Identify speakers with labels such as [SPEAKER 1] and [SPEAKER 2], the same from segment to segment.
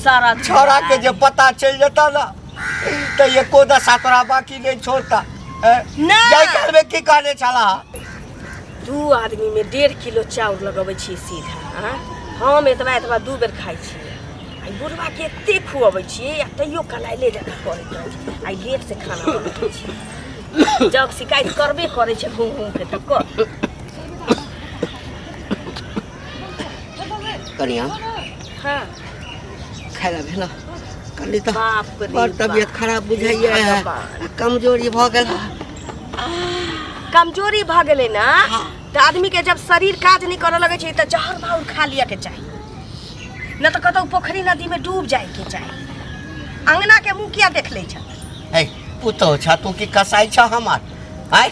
[SPEAKER 1] सारा
[SPEAKER 2] छोरा के जो पता चल जाता ना तो ये कोदा सातरा बाकी नहीं छोड़ता जाय करबे की काने चला
[SPEAKER 1] 2 आदमी में 1.5 किलो चाउर लगबै छी सीधा हम एतबा 2 बेर खाइ छी आई बुढ़वा के एते खुआबै छी आ तैयो कलाइले जका करे आई लेट से खाना बनबै छी जब शिकायत करबे करे छै घूम के त कर
[SPEAKER 2] कनिया
[SPEAKER 1] हां
[SPEAKER 2] खाइला भेला कनी त
[SPEAKER 1] बाप रे
[SPEAKER 2] बड़ तबियत खराब बुझाइए कमजोरी भ गेल
[SPEAKER 1] कमजोरी भ गेलै ना त आदमी के जब शरीर काज नहीं करे लगे छै त जहर भाउर खा लिया के चाहिए न त कतौ पोखरी नदी में डूब जाए के चाहिए अंगना के मुंह किया देख ले छ
[SPEAKER 2] ए पुतो छ तू की कसाई छ हमार आई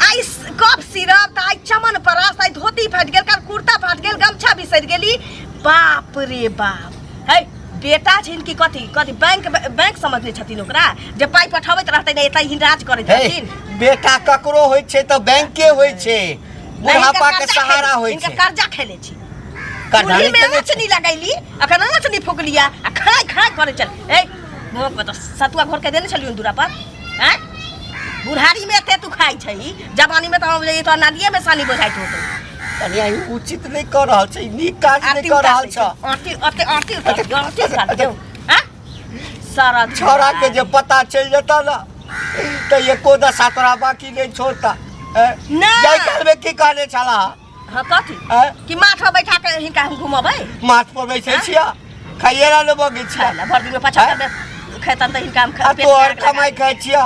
[SPEAKER 1] आई कप सिरप त आई चमन परास आई धोती फट गेल कर कुर्ता फट गेल गमछा बिसर गेली बाप रे बाप है बेटा छिन की कथी बैंक समझले छथिन ओकरा जे पाई पठावत रहतै नै एतै हिराज करैत छथिन
[SPEAKER 2] बेटा ककरो होय छै त बैंक के होय छै बुढ़ापा के सहारा होय छै
[SPEAKER 1] इनका कर्जा खेले छी कर्जा नहीं लगैली अखन नाच नहीं फुकलिया आ खाय करे चल ए मोह पता सतुआ घर के देने छलियो दूरा पर हैं बुढ़ारी में एते तू खाई छै जवानी में त हम ले तो नदिए में सानी बोझाइत होतै
[SPEAKER 2] कनिया उचित नहीं कर रहल छै नीक काज नहीं कर रहल छ
[SPEAKER 1] आरती कर दो हैं सारा
[SPEAKER 2] छोरा के जो पता चल जाता ना तो ये कोदा सातरा बाकी नहीं छोड़ता जाय करबे की काने चला
[SPEAKER 1] हां कथी कि माथ पर बैठा के हिनका हम घुमबै
[SPEAKER 2] माथ पर बैठे छिया खाइए ना ले बगे छिया
[SPEAKER 1] भर दिन में 50 कर खेतन त हिनका हम खा
[SPEAKER 2] तोर कमाई खाइ छिया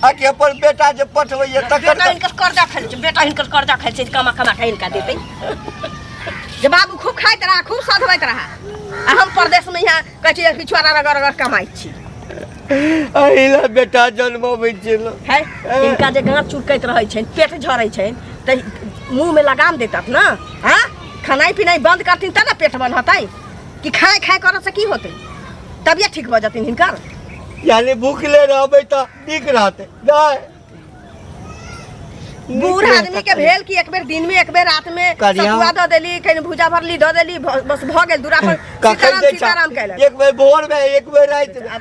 [SPEAKER 2] आ के अपन बेटा जे पठवैया त
[SPEAKER 1] बेटा हिनकर कर्जा खाइ छै बेटा हिनकर कर्जा खाइ छै कमा के हिनका देतै जे बाबू खूब खाइत रहा खूब सधबैत रहा आ हम परदेश में यहाँ कहै छी पिछुआरा रगड़ कमाई छी
[SPEAKER 2] आइला बेटा जन्मबै छिल
[SPEAKER 1] है इनका जे गांठ चुरकैत रहै छै पेट झरै छै त मुंह में लगाम देतत ना हां खानाई पिनाई बंद करथिन त ना पेट बनतै कि खाय करत से की होतै तबियत ठीक भ जतिन हिनकर
[SPEAKER 2] यानी भूखले रहबै त ठीक रहते जाय
[SPEAKER 1] बूढ़ आदमी के भेल कि एक बेर दिन में एक बेर रात में सतुआ द देली कहीं भुजा भरली द देली बस भ गेल दूरा पर सीताराम कहले
[SPEAKER 2] एक बेर भोर में एक बेर रात में
[SPEAKER 1] आ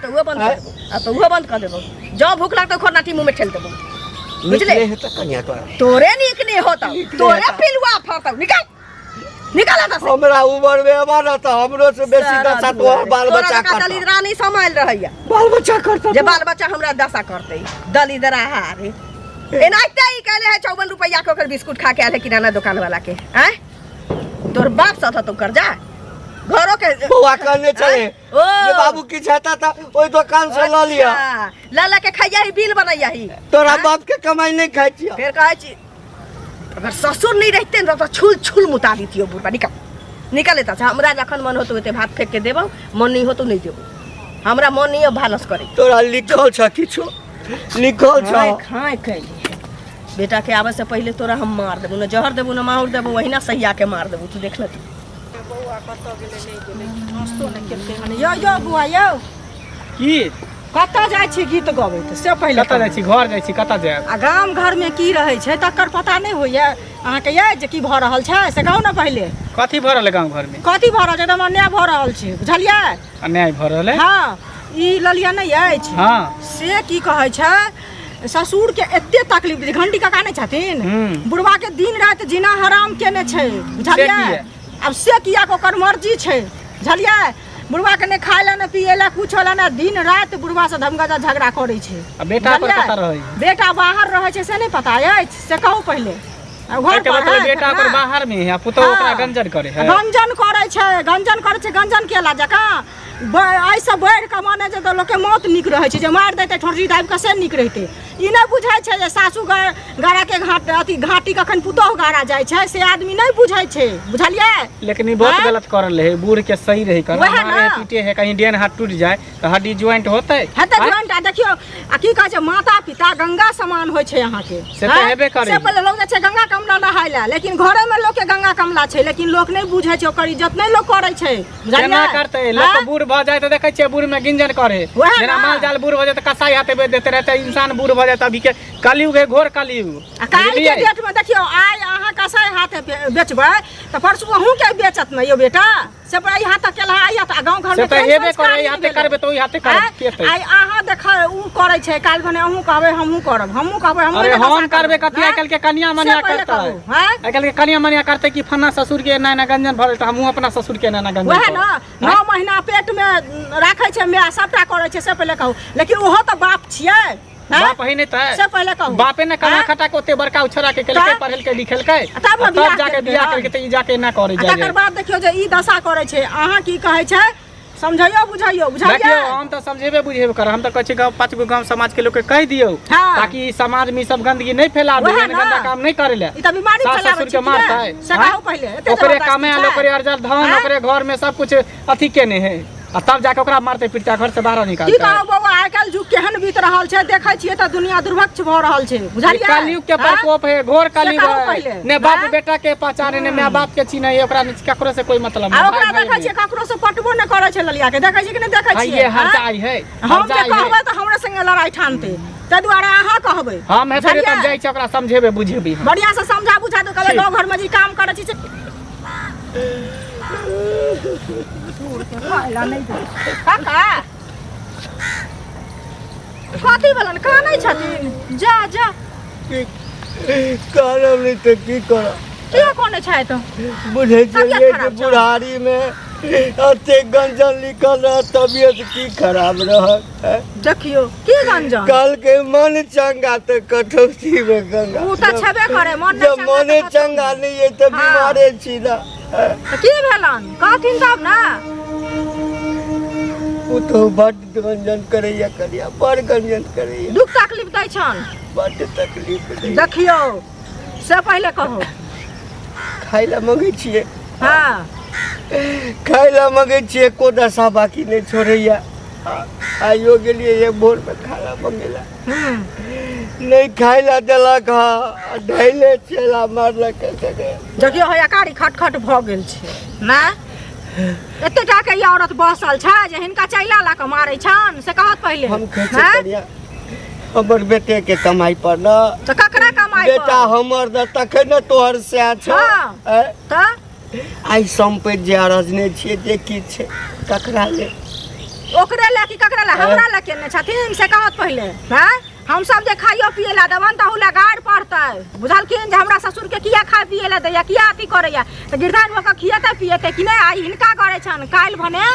[SPEAKER 1] तो वो बंद कर देबो जो भूख लगता खोरनाटी मुंह में ठेल देबो बुझले तोरे नीक नहीं होता तोरे पिलुआ फरता निकाल दस
[SPEAKER 2] हमरा उम्र में हमारा त हमरो से बेसी दशा तो बाल बच्चा करता
[SPEAKER 1] दलिदरा नहीं संभाल रहैया
[SPEAKER 2] बाल बच्चा करता
[SPEAKER 1] जे बाल बच्चा हमरा दशा करतै दलिदरा हारे एनाइते ही कहले है 54 रुपया के ओकर बिस्कुट खा के आले किराना दुकान वाला के हैं तोर बाप साथ तो कर जा घरों के
[SPEAKER 2] बुआ करने चले ये बाबू की चाहता था ओई दुकान से ल लिया
[SPEAKER 1] लाला के खाइया ही बिल बनैया ही
[SPEAKER 2] तोरा बाप के कमाई नहीं खाइ छिया
[SPEAKER 1] फिर कहै छी अगर ससुर नहीं रहते न त छुल मुता दीतियो बुढ़ा निकाल लेता हमरा जखन मन होतो ओते भात फेंक के देबो मन नहीं होतो नहीं देबो हमरा मन नहीं भानस करे
[SPEAKER 2] तोरा लिखल छ किछो लिखल छ
[SPEAKER 1] खाए कैली बेटा के आवे से पहले तोरा हम मार देबो न जहर देबो न मार देबो वही ना सहिया के मार देबो तू देख ले बौआ कत गेले नहीं गेले हंसतो न केलके माने यो बुआ यो
[SPEAKER 3] की
[SPEAKER 1] कत जाय छी गीत गाबै त से पहले
[SPEAKER 3] कत जाय छी घर जाय छी कत जाय
[SPEAKER 1] आ गाम घर में की रहै छै तकर पता नहीं होइया अहाँ के ये जे की भ रहल छै से कहू न पहले
[SPEAKER 3] कथी भ रहल गाम घर में
[SPEAKER 1] कथी भ रहल छै एकदम अन्याय भ रहल छै बुझलियै
[SPEAKER 3] अन्याय भ रहल है
[SPEAKER 1] हां ई ललिया नहीं अछि
[SPEAKER 3] हां
[SPEAKER 1] से की कहै छै ससुर के एते तकलीफ घंटी काका नहीं छथिन बुढ़वा के दिन रात जीना हराम केने छै बुझलियै अब से किया को ओकर मर्जी छै बुझलियै बुढ़वा के ने खाय ला न पिए ला कुछ होला न दिन रात बुढ़वा से धमगजा झगड़ा करै छै
[SPEAKER 3] बेटा पर पता रहै
[SPEAKER 1] बेटा बाहर रहै छै से नहीं पता अछि से कहू पहले घर पर
[SPEAKER 3] बेटा पर बाहर में है पुतो ओकरा गंजन करे है
[SPEAKER 1] गंजन करे छै गंजन केला जका ऐसे बढ़ के माने जे लोग के मौत निक रहे छै जे मार देते ठोड़ी दाबि के से निक रहते ई नहीं बुझाय छै जे सासू गारा के घाटी कखन पुतोह गारा जाय छै से आदमी नहीं बुझाय छै बुझलियै
[SPEAKER 3] लेकिन ई बहुत गलत करल है बूढ़ के सही रही कर मारे पीटे है कहीं डेन हाथ टूट जाए तो हड्डी ज्वाइंट होतै
[SPEAKER 1] हेतै ज्वाइंट आ देखियो आ की कहै छै माता पिता गंगा समान होय छै अहाँ के
[SPEAKER 3] से तो हेबे करे
[SPEAKER 1] से पहले लोग जाय छै गंगा कमला नहाइला लेकिन घरे में लोग के गंगा कमला छै लेकिन लोग नहीं बुझे छै ओकर इज्जत नहीं लोग करे छै
[SPEAKER 3] केना करते लोग
[SPEAKER 1] हाँ?
[SPEAKER 3] बूढ़ भ जाए तो देखे छियै बूढ़ में गिंजन करे
[SPEAKER 1] वएह
[SPEAKER 3] जेना
[SPEAKER 1] ना।
[SPEAKER 3] माल जाल बूढ़ हो जाए तो कसाई हाथे बेच देते रहते इंसान बूढ़ हो जाए तो अभी के कलयुग है घोर कलयुग
[SPEAKER 1] काल के डेट में देखियो आइ अहाँ कसाई हाथे बेचबै तो परसू अहूँ के बेचत न यो बेटा से पर हाथ तक केला आयत आ गांव घर
[SPEAKER 3] से
[SPEAKER 1] में
[SPEAKER 3] तो हेबे करे हाथे करबे तो हाथे करबे
[SPEAKER 1] आइ अहाँ देख उ करे छै काल भने अहूँ कहबै हमहूँ करब हमहूँ कहबै हमहूँ
[SPEAKER 3] अरे हम करबे कथि आइ काल्हि के कन्या मनिया करता है
[SPEAKER 1] हैं
[SPEAKER 3] आइ काल्हि के कन्या मनिया करते कि फन्ना ससुर के ना गंजन भरल तो हमहूँ अपना ससुर के ना गंजन
[SPEAKER 1] वह ना 9 महीना पेट में राखे छै माय सबटा करे छै से पहिले कहू लेकिन ओहो तो बाप छियै
[SPEAKER 3] बाप ही नहीं था
[SPEAKER 1] से पहिले कहू
[SPEAKER 3] बापे ने कमा खटा के ओते बड़का उछरा के केलकै पढ़ल के लिखलकै
[SPEAKER 1] तब ने बियाह
[SPEAKER 3] जाके
[SPEAKER 1] केलकै,
[SPEAKER 3] बियाह
[SPEAKER 1] हाँ।
[SPEAKER 3] करके त ई जाके ना करे
[SPEAKER 1] तकर
[SPEAKER 3] जाय
[SPEAKER 1] बाद देखियो जे ई दशा करे छै अहाँ की कहै छै समझियो बुझाइयो
[SPEAKER 3] देखियो
[SPEAKER 1] बुझाइयो
[SPEAKER 3] हम तो समझेबे बुझेबे कर हम तो कहै छी गांव 5 गो गांव समाज के लोग के कह दियो
[SPEAKER 1] हाँ।
[SPEAKER 3] ताकि ई समाज में ई सब गंदगी नहीं फैलावे
[SPEAKER 1] वएह
[SPEAKER 3] एहन
[SPEAKER 1] ना।
[SPEAKER 3] गंदा काम नहीं करे ले
[SPEAKER 1] ई त बीमारी
[SPEAKER 3] सास
[SPEAKER 1] फैलाबै
[SPEAKER 3] ससुर
[SPEAKER 1] छै
[SPEAKER 3] के मारता है
[SPEAKER 1] से कहू पहिले एते
[SPEAKER 3] ओकरे
[SPEAKER 1] जबरदस्ती
[SPEAKER 3] कामे
[SPEAKER 1] छै।
[SPEAKER 3] ओकरे अर्जल धन
[SPEAKER 1] हाँ।
[SPEAKER 3] ओकरे घर में सब कुछ अथी केने है आ तब जाके ओकरा मारते पीटता घर से बाहर
[SPEAKER 1] की
[SPEAKER 3] निकालता
[SPEAKER 1] कहू
[SPEAKER 3] है
[SPEAKER 1] बौआ आइ काल्हि जुग केहन बीत रहल छै देखै छियै त दुनिया दुर्भिक्ष भ रहल छै
[SPEAKER 3] ई
[SPEAKER 1] बुझलियै
[SPEAKER 3] कलयुग के
[SPEAKER 1] हाँ?
[SPEAKER 3] प्रकोप है घोर कलयुग
[SPEAKER 1] कहू पहिले।
[SPEAKER 3] है ने बाप
[SPEAKER 1] हाँ?
[SPEAKER 3] बेटा के पहचाने ने माय बाप के चिन्ह है ओकरा ककरो से कोई मतलब
[SPEAKER 1] आ
[SPEAKER 3] नहीं
[SPEAKER 1] ओकरा
[SPEAKER 3] भाई
[SPEAKER 1] देखै
[SPEAKER 3] भाई
[SPEAKER 1] छियै ककरो से पटबो नहि करै छै ललिया के देखै छियै कि नहि देखै
[SPEAKER 3] हाँ,
[SPEAKER 1] छियै
[SPEAKER 3] ये
[SPEAKER 1] हाँ?
[SPEAKER 3] हरजाई है
[SPEAKER 1] हम जे
[SPEAKER 3] हरजाई है
[SPEAKER 1] कहबै त हमरे संगे लड़ाई ठानते ताहि दुआरे अहाँ कहबै
[SPEAKER 3] हम हेतै
[SPEAKER 1] बुझलियै?
[SPEAKER 3] तब जाइ छै ओकरा समझेबे बुझेबे हम
[SPEAKER 1] बढ़िया से समझा बुझा दो कहबै
[SPEAKER 3] ठीक।
[SPEAKER 1] गाँव घर में जी काम करे छी से काका कथी भेलन कानै छथिन जा जा
[SPEAKER 2] करब नहीं तो की करब
[SPEAKER 1] के कोने छै तो
[SPEAKER 2] बुझे
[SPEAKER 1] तबियत
[SPEAKER 2] छलिए
[SPEAKER 1] खराब
[SPEAKER 2] कि
[SPEAKER 1] छै।
[SPEAKER 2] बुढ़ारी में अते गंजन निकल रहा तबियत की खराब रह
[SPEAKER 1] देखियो की गंजन
[SPEAKER 2] कल के मन चंगा तो कटौती में गंगा
[SPEAKER 1] उ त छेबे करे मन
[SPEAKER 2] जब मने चंगा नहीं है तो
[SPEAKER 1] हाँ।
[SPEAKER 2] बीमारे छी ना
[SPEAKER 1] की भेलन कहथिन तब ना
[SPEAKER 2] वो तो बड़ गंजन करैया करिया बड़ गंजन करैया
[SPEAKER 1] दुख तकलीफ दै छन
[SPEAKER 2] बड़ तकलीफ दै
[SPEAKER 1] देखियो से पहिले कहो
[SPEAKER 2] खाइ ला मंगै छियै
[SPEAKER 1] हाँ
[SPEAKER 2] खाइ ला मंगै छियै को दशा बाकी नहीं छोड़ैया आइयो गेलिए ये भोर में खाना मंगेला नहीं खाइ ला देलक हा ढैले चला मारलक के
[SPEAKER 1] देखियो है अकारी खटखट भ गेल छै ना एते टा के ई औरत बसल छै जे हिनका चैला ला के मारै छन से कहत पहिले
[SPEAKER 2] हम कैसे
[SPEAKER 1] हाँ?
[SPEAKER 2] करिया हमर बेटे के कमाई पर न
[SPEAKER 1] तो ककरा कमाई
[SPEAKER 2] बेटा हमर द तखे न तोहर से छ
[SPEAKER 1] हाँ। त
[SPEAKER 2] आई संपत्ति जे अरजने छियै जे की छै ककरा ले
[SPEAKER 1] ओकरे ले कि ककरा ले हमरा ले केने छथिन से कहत पहिले हैं हम सब जे खाइयो पिए ला देबन त हुला गाड़ पड़तै बुझलखिन जे हमरा ससुर के किया खाय पिए ला दैया किया अथी करैया त गिरधान में खियते पियते कि नहीं आई हिनका करे छन काल भने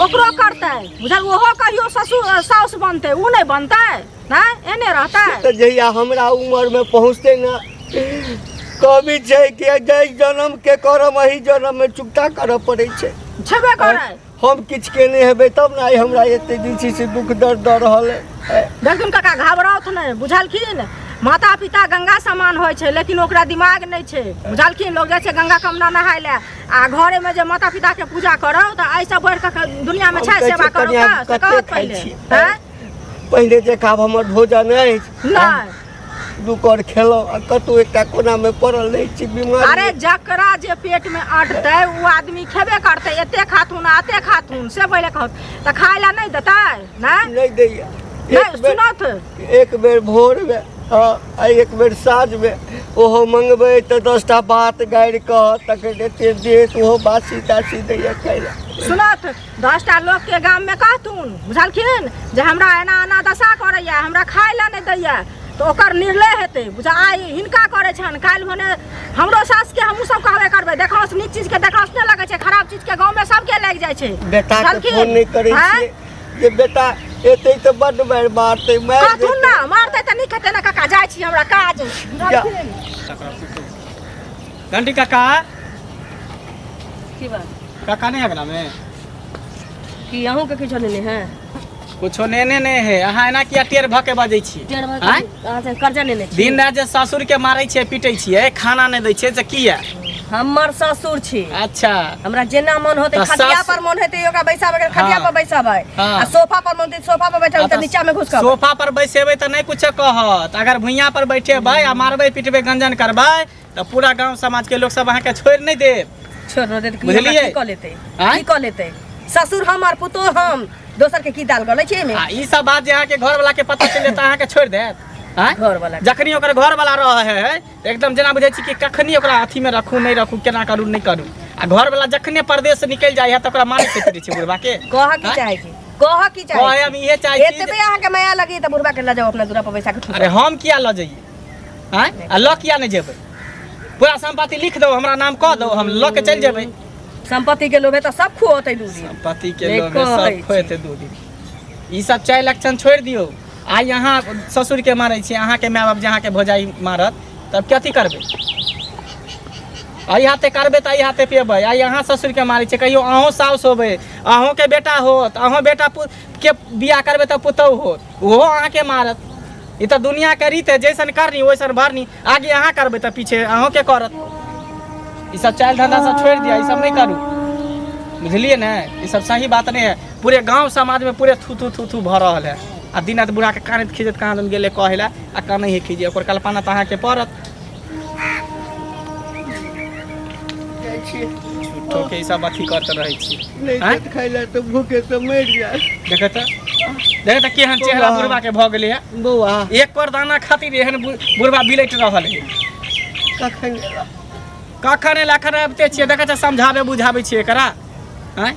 [SPEAKER 1] ओकरो करतै बुझल ओहो कहियो ससुर साउस बनतै उ नहीं बनतै ना एने रहतै
[SPEAKER 2] तो जहिया हमरा उम्र में पहुँचते न कभी छै कि जय जन्म के करम अही जन्म में चुकता करऽ पड़ै छै
[SPEAKER 1] छेबे करे
[SPEAKER 2] हम किछ केने हेबै तब न आइ हमरा एते दिन से दुख दर्द द रहल है
[SPEAKER 1] देखिन काका घबराओत नहीं बुझलखिन माता पिता गंगा समान होइ छै लेकिन ओकरा दिमाग नहीं छै बुझलखिन लोग जाइ छै गंगा कमला नहाय ले आ घरे में जे माता पिता के पूजा करो त आई सब बढ़ के दुनिया में छै सेवा करो त से कहत पहिले हैं
[SPEAKER 2] पहिले जेका हमर भोजन अछि
[SPEAKER 1] नहीं
[SPEAKER 2] दू कर खेलो आ कतौ एकटा कोना में पड़ल रहे छी बीमार
[SPEAKER 1] अरे जकरा जे पेट में अटतै उ आदमी खेबे करतै एते खाथुन आते खाथुन से पहिले कहत त खाय ला नहीं देतै ना
[SPEAKER 2] नहीं दैया
[SPEAKER 1] नहीं सुनत
[SPEAKER 2] एक बेर भोर में हाँ आ एक बेर साँझ में ओहो मंगबै तऽ 10टा बात गाड़ि कह तक देते देत ओहो बासी तासी दैया खाय ला
[SPEAKER 1] सुनत 10टा लोग के गाम में कहथुन बुझलखिन जे हमरा एना एना दशा करैया हमरा खाय ला नहीं दैया तो ओकर निर्णय हेतै बुझा आई हिनका करे छन काल भने हमरो सास के हमहू सब कहबे करबै देखौस नीक चीज के देखौस नहीं लगे छै खराब चीज के गांव में सबके लाग जाय छै
[SPEAKER 2] बेटा के
[SPEAKER 1] बुझलखिन?
[SPEAKER 2] फोन नहीं करे
[SPEAKER 1] हैं?
[SPEAKER 2] छियै जे बेटा एतै तऽ बड्ड मारि मारतै मारि
[SPEAKER 1] कहथुन ना मारतै त नहीं खेतै ना काका जाय छी हमरा काज
[SPEAKER 2] जा।
[SPEAKER 1] बुझलखिन?
[SPEAKER 3] घंटी काका
[SPEAKER 4] की बात
[SPEAKER 3] काका नहीं अगला में
[SPEAKER 4] कि अहूँ के किछो नहीं है
[SPEAKER 3] कुछो नेने नहीं है अहाँ एना किया टेर भ के बजै छी
[SPEAKER 4] टेढ़ भऽ
[SPEAKER 3] आँय?
[SPEAKER 4] के अहाँ से कर्जा लेने छी
[SPEAKER 3] दिन रात जे ससुर के मारै छियै पीटै छियै खाना नहीं दै छियै से किया
[SPEAKER 4] हमर ससुर छी
[SPEAKER 3] अच्छा
[SPEAKER 4] हमरा जेना मन होते
[SPEAKER 3] तऽ
[SPEAKER 4] खटिया
[SPEAKER 3] सास-
[SPEAKER 4] पर मन होते ओकरा बैसाबे के खटिया
[SPEAKER 3] हाँ।
[SPEAKER 4] पर बैसाबे
[SPEAKER 3] हाँ।
[SPEAKER 4] आ सोफा पर मन होते सोफा पर बैठा त नीचा में घुस के
[SPEAKER 3] सोफा पर बैसेबै तऽ नहीं कुछ कहत अगर भुइया पर बैठेबै आ मारबै पीटबै गंजन करबै तो पूरा गांव समाज के लोग सब अहाँ के छोड़ नहीं दे।
[SPEAKER 4] छोड़ दे तो
[SPEAKER 3] बुझलियै?
[SPEAKER 4] की कऽ लेतै
[SPEAKER 3] आँय?
[SPEAKER 4] की कऽ लेतै ससुर हम और पुतोह हम दोसर के की दाल गलै छै एमे
[SPEAKER 3] ई सब बात जे अहाँ के घर वाला के पता चले तो अहाँ के छोड़ देत। आँय?
[SPEAKER 4] घर वाला
[SPEAKER 3] जखनी ओकर घर वाला रहे है एकदम जना बुझे छी कि कखनी ओकरा अथी में रखू नहीं रखू केना करू नहीं करू आ घर वाला जखने परदेश से निकल जाय है तो ओकरा मारे से फिरै छै बुढ़वा के।
[SPEAKER 4] कह की चाहे छी कह की
[SPEAKER 3] कहे
[SPEAKER 4] चाहे
[SPEAKER 3] हम इहे चाहे छी
[SPEAKER 4] एतबे अहाँ के माया लगी त बुढ़वा के ल जाओ अपना दूरा पर बैसा के ठुक
[SPEAKER 3] अरे हम किया ल जाइए आँय आ ल किया नहीं जेबै पूरा संपत्ति लिख दो हमरा नाम कह दो हम ल के चल जेबै।
[SPEAKER 4] संपत्ति के लोभे त सब खुओतै दू दिन
[SPEAKER 3] संपत्ति के
[SPEAKER 4] नहीं
[SPEAKER 3] लोग सब
[SPEAKER 4] कहै
[SPEAKER 3] खोएते 2 दिन। ई सब चाय लक्षण छोड़ दियो। आ यहाँ ससुर के मारे छी अहाँ के माय बाप जहाँ के भौजाई मारत तब कथी करबै। आई हाथे करबै त आई हाथे पेबै। आई यहाँ ससुर के मारे छी कहियो अहों साउस होबै अहों के बेटा होत अहों बेटा के बियाह करबै त पुतौह होत ओहो अहाँ के मारत। ई त दुनिया के रीत है जैसन करनी वैसन भरनी आगे अहाँ करबै त पीछे अहों के करत। ई सब चाल धंधा सब छोड़ दिया ई सब नहीं करू बुझलिए ना। ये सब सही बात नहीं है। पूरे गांव समाज में पूरे थू थू थू थू भर रहल है आ दिन रात बुढ़ा के कानत खींचत कहाँ दन गेले कहेला आ कान ही खींचे ओकर कल्पना त अहाँ के पड़त। झूठो के ई सब अथी करते रहे छी।
[SPEAKER 2] नहीं तो खाइला तो भूखे तो मर जाए।
[SPEAKER 3] देखे त केहन चेहरा बुढ़वा के भ गेले है।
[SPEAKER 2] बौआ
[SPEAKER 3] एक पर दाना खातिर एहन बुढ़वा बिलैट रहल है।
[SPEAKER 2] कखन
[SPEAKER 3] कखन एला अखन आबिते छियै देखे छ समझाबे बुझाबे छियै एकरा। हैं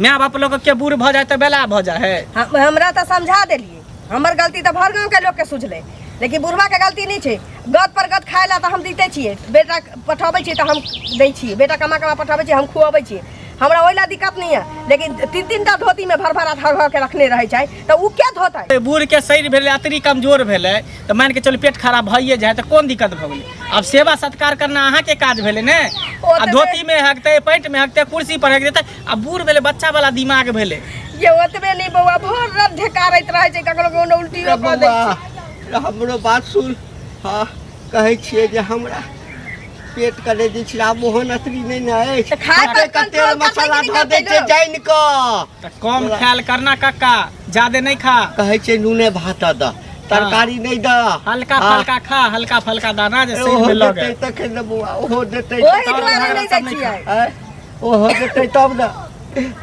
[SPEAKER 3] माय बाप लोग के बूढ़ भ जाए त बेला भ जाए है।
[SPEAKER 4] हमरा त समझा देलिए हमर गलती त भर गांव के लोग के सुझले लेकिन बुढ़वा के गलती नहीं छै। गद पर गद खाए ला त हम दीते छियै बेटा पठाबै छियै त हम दै छियै बेटा कमा कमा पठाबै छियै हम खुआबै छियै हमरा ओइला दिक्कत नहीं है। लेकिन 3-3 टा धोती में भर भर धर के रखने रहे छै त उ के धोतै।
[SPEAKER 3] बूढ़ के शरीर भेले अतरी कमजोर भेले तो मान के चलो पेट खराब भइए जाए तो कौन दिक्कत भ गेले। अब सेवा सत्कार करना अहाँ के काज भेले ने। आ धोती में हकते पैंट में हकते कुर्सी पर हक देते आ बूढ़ भेले बच्चा वाला दिमाग भेले।
[SPEAKER 4] ये ओतबे नहीं बौआ भोर रात ढेकारैत रहे छै ककरो कोनो उल्टी क दै छै।
[SPEAKER 2] हमरो बात सुन। हाँ कहै छियै जे हमरा पेट करे दै छियै मोहन अतरी नहीं ना है।
[SPEAKER 4] त खाए पर
[SPEAKER 2] तेल
[SPEAKER 4] कंट्रोल
[SPEAKER 2] मसाला धऽ दै छै जाइन क
[SPEAKER 3] तो कम ख्याल करना काका ज्यादा नहीं खा।
[SPEAKER 2] कहै छै नूने भात द तरकारी नहीं द
[SPEAKER 3] हल्का फल्का खा हल्का फल्का दाना जे शरीर
[SPEAKER 2] ओहो
[SPEAKER 3] में लगे।
[SPEAKER 2] देतै तखन न बौआ ओहो देतै
[SPEAKER 4] ओही
[SPEAKER 3] तब
[SPEAKER 4] दुआरे
[SPEAKER 3] झगड़ा
[SPEAKER 4] नहीं
[SPEAKER 3] सब
[SPEAKER 4] दै
[SPEAKER 3] नहीं
[SPEAKER 4] छियै।
[SPEAKER 2] ओहो देतै तब न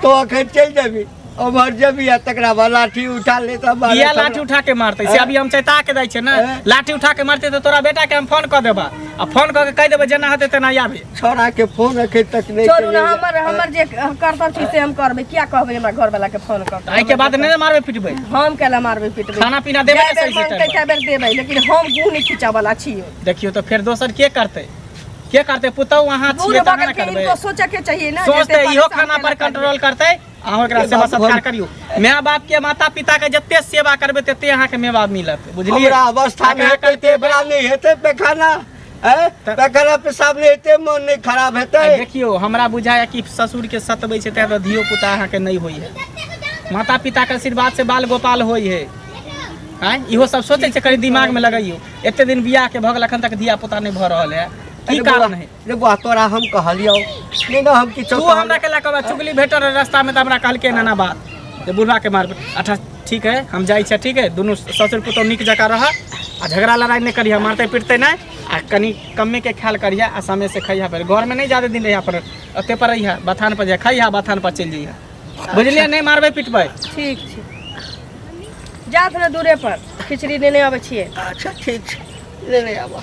[SPEAKER 2] तो अखन चलि जेबी उमहर जेबी आ तकरा बाद लाठी उठा ले तब
[SPEAKER 3] किया लाठी उठा के मारते से अभी हम चेता के दै छै ना। लाठी उठा के मारते तो तोरा बेटा के हम फोन कर देबा आ फोन कर के कह देबे जेना होते तेना आबे।
[SPEAKER 2] छोरा के फोन अखन तक नहीं
[SPEAKER 4] छोड़ू ना
[SPEAKER 2] केलियै।
[SPEAKER 4] हमर जे कर्तव्य छै से हम करबै किया कहबै हमरा घर वाला के फोन कर
[SPEAKER 3] आई के बाद नहीं मारबे पिटबे
[SPEAKER 4] हम केला मारबै पिटबै
[SPEAKER 3] खाना पीना देबे के सही से
[SPEAKER 4] के
[SPEAKER 3] टाइम
[SPEAKER 4] बेर देबै लेकिन हम गुण नहीं खींचा वाला छियै।
[SPEAKER 3] देखियो तो फिर दोसर के करते पुतौ वहाँ छिए
[SPEAKER 4] बूढ़
[SPEAKER 3] तहन
[SPEAKER 4] बगल
[SPEAKER 3] ना
[SPEAKER 4] के
[SPEAKER 3] करबे।
[SPEAKER 4] इनको सोचे के चाहिए ना
[SPEAKER 3] सोचते
[SPEAKER 4] जते
[SPEAKER 3] इहो
[SPEAKER 4] परेशान
[SPEAKER 3] खाना पर
[SPEAKER 4] केला
[SPEAKER 3] कंट्रोल करते अहाँ एकरा सेवा सत्कार करियो। माय बाप के माता पिता के जते सेवा करबे तते अहाँ के माय बाप मिलत बुझलिए।
[SPEAKER 2] हमरा अवस्था में हेतै ते बड़ा नहीं हेतै पैखाना पैखाना पेशाब नहीं हेतै मन नहीं खराब हेतै।
[SPEAKER 3] देखियो हमरा बुझाया कि ससुर के सतबै छै त धियो पुता अहाँ के नहीं होई है। माता पिता के आशीर्वाद से बाल गोपाल होई है। हैं इहो सब सोचे छै कहीं दिमाग में लगाइयो। एते दिन बियाह के भगल अखन तक धिया पुता नहीं भ रहल है की कारण है।
[SPEAKER 2] रे बुआ तोरा हम कहलियो नहीं ना हम किछो
[SPEAKER 3] तू हमरा के लके चुगली भेटल रास्ता में त हमरा कहलके नाना बात जे बुढ़वा के मारबे। अच्छा ठीक है हम जाई छै ठीक है दोनों ससुर पुतौ नीक जका रह आ झगड़ा लड़ाई नहीं करिया मारते पीटते नहीं आ कनी कम्मे के ख्याल करिया आ समय से खइया पर घर में नहीं ज्यादा दिन रहिया पर अते पर रहिया बथान पर जा खइया बथान पर चल जइया बुझलिए नहीं मारबे पिटबे।
[SPEAKER 4] ठीक छै जात ना दूरे पर खिचड़ी लेने आबै छियै।
[SPEAKER 2] अच्छा ठीक छै लेने आबा।